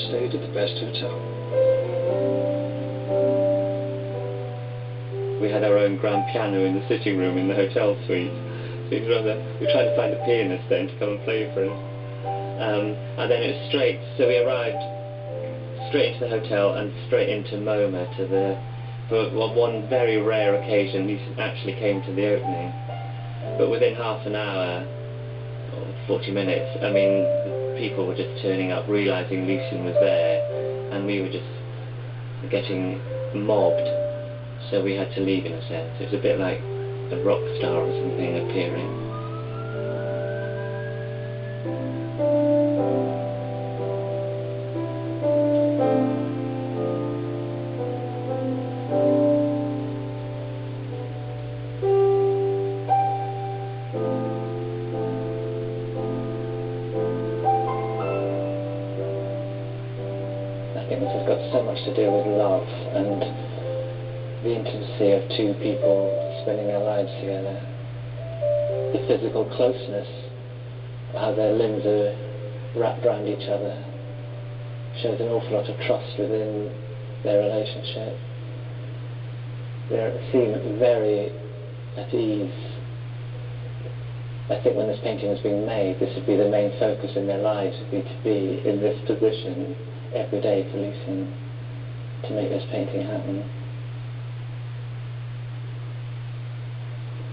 stayed at the best hotel. We had our own grand piano in the sitting room in the hotel suite. So we were trying to find a pianist then to come and play for us. And then it was straight, so we arrived straight into the hotel and straight into MoMA for one very rare occasion, Lucien actually came to the opening. But within half an hour, or 40 minutes, I mean, people were just turning up, realising Lucien was there, and we were just getting mobbed. So we had to leave in a sense. It was a bit like a rock star or something appearing. I think this has got so much to do with love and the intimacy of two people spending their lives together. The physical closeness, how their limbs are wrapped around each other, shows an awful lot of trust within their relationship. They seem very at ease. I think when this painting was being made, this would be the main focus in their lives, would be to be in this position every day for Lucien to make this painting happen.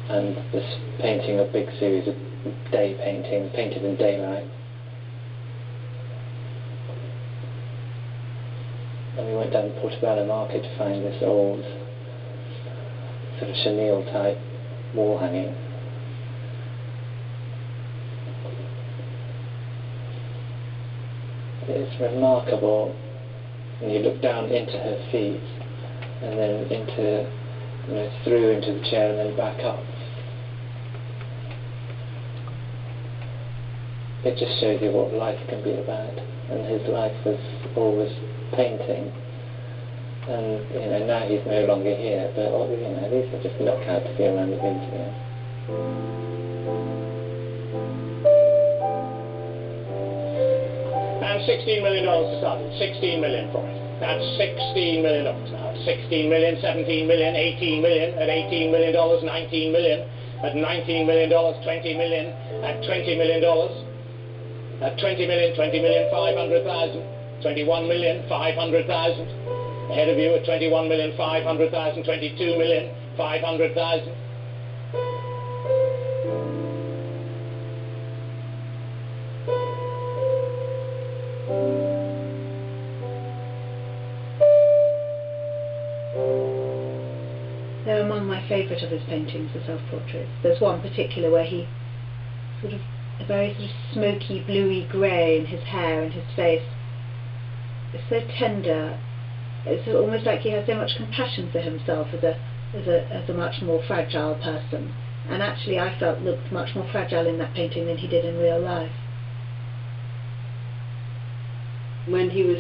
And this painting, a big series of day paintings, painted in daylight. And we went down to Portobello Market to find this old sort of chenille type wall hanging. It's remarkable when you look down into her feet and then into, through into the chair and then back up. It just shows you what life can be about. And his life was always painting. And now he's no longer here, but these are just knockout to be around the museum. $16 million to start with. 16 million for it. That's $16 million now. 16 million, 17 million, 18 million. At $18 million, 19 million. At $19 million, 20 million. At $20 million, at 20 million, 20 million, 500,000. 21 million, 500,000. Ahead of you at 21 million, 500,000. 22 million, 500,000. They're among my favourite of his paintings, the self-portraits. There's one particular where he sort of a very sort of smoky, bluey grey in his hair and his face. It's so tender. It's almost like he has so much compassion for himself as a much more fragile person. And actually, I felt looked much more fragile in that painting than he did in real life. When he was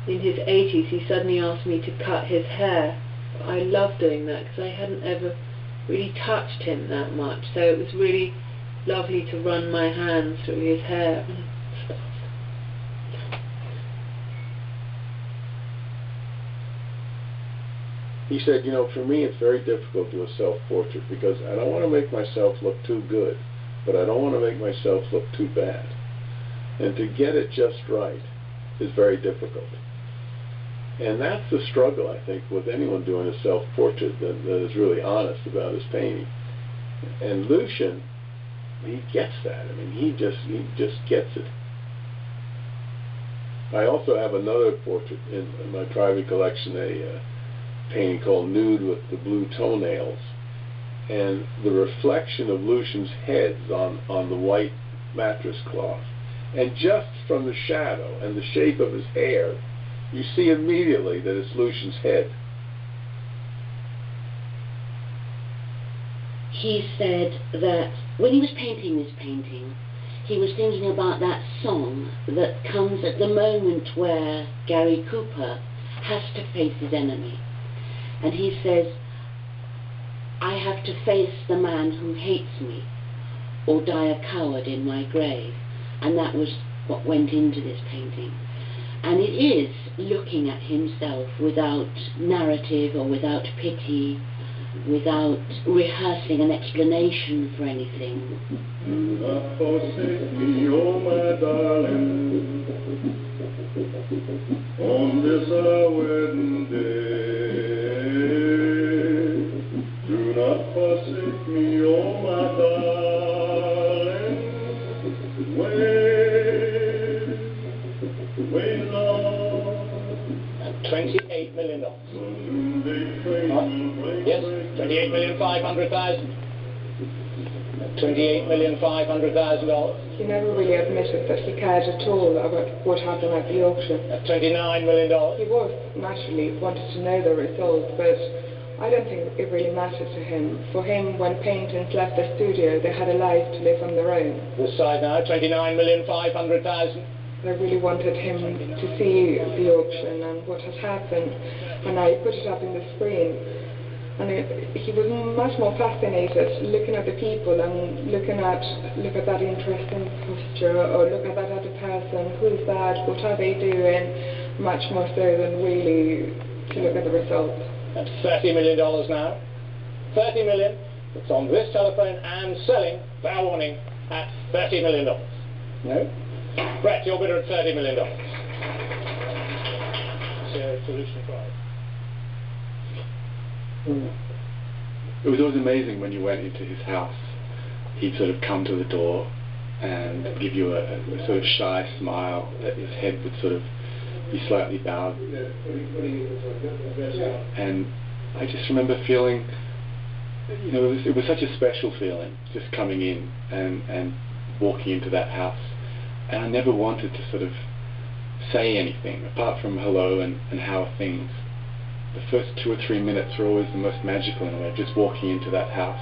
in his 80s, he suddenly asked me to cut his hair. I loved doing that because I hadn't ever really touched him that much, so it was really lovely to run my hands through his hair and stuff. He said, for me it's very difficult to do a self-portrait because I don't want to make myself look too good, but I don't want to make myself look too bad. And to get it just right is very difficult. And that's the struggle, I think, with anyone doing a self-portrait that is really honest about his painting. And Lucien, he gets that. I mean, he just gets it. I also have another portrait in my private collection, a painting called Nude with the Blue Toenails. And the reflection of Lucien's heads on the white mattress cloth. And just from the shadow and the shape of his hair, you see immediately that it's Lucien's head. He said that when he was painting this painting, he was thinking about that song that comes at the moment where Gary Cooper has to face his enemy. And he says, I have to face the man who hates me, or die a coward in my grave. And that was what went into this painting. And it is looking at himself without narrative or without pity, without rehearsing an explanation for anything. Do not forsake me, oh my darling, on this our wedding day. Do not forsake me, oh my darling, wait long. $28 million. Yes, $28,500,000. $28,500,000. He never really admitted that he cared at all about what happened at the auction. At $29 million. He was, naturally, wanted to know the result, but I don't think it really mattered to him. For him, when paintings left the studio, they had a life to live on their own. This side now, $29,500,000. I really wanted him to see the auction and what had happened, and I put it up in the screen. And he was much more fascinated looking at the people and look at that interesting posture, or look at that other person, who's that, what are they doing, much more so than really to look at the result. That's $30 million now. $30 million. It's on this telephone and selling, fair warning, at $30 million. No? Brett, your bidder at $30 million. Solution prize. It was always amazing when you went into his house. He'd sort of come to the door and give you a sort of shy smile. His head would sort of be slightly bowed. And I just remember feeling, you know, it was such a special feeling just coming in and walking into that house. And I never wanted to sort of say anything apart from hello and how are things. The first 2 or 3 minutes were always the most magical in a way, just walking into that house.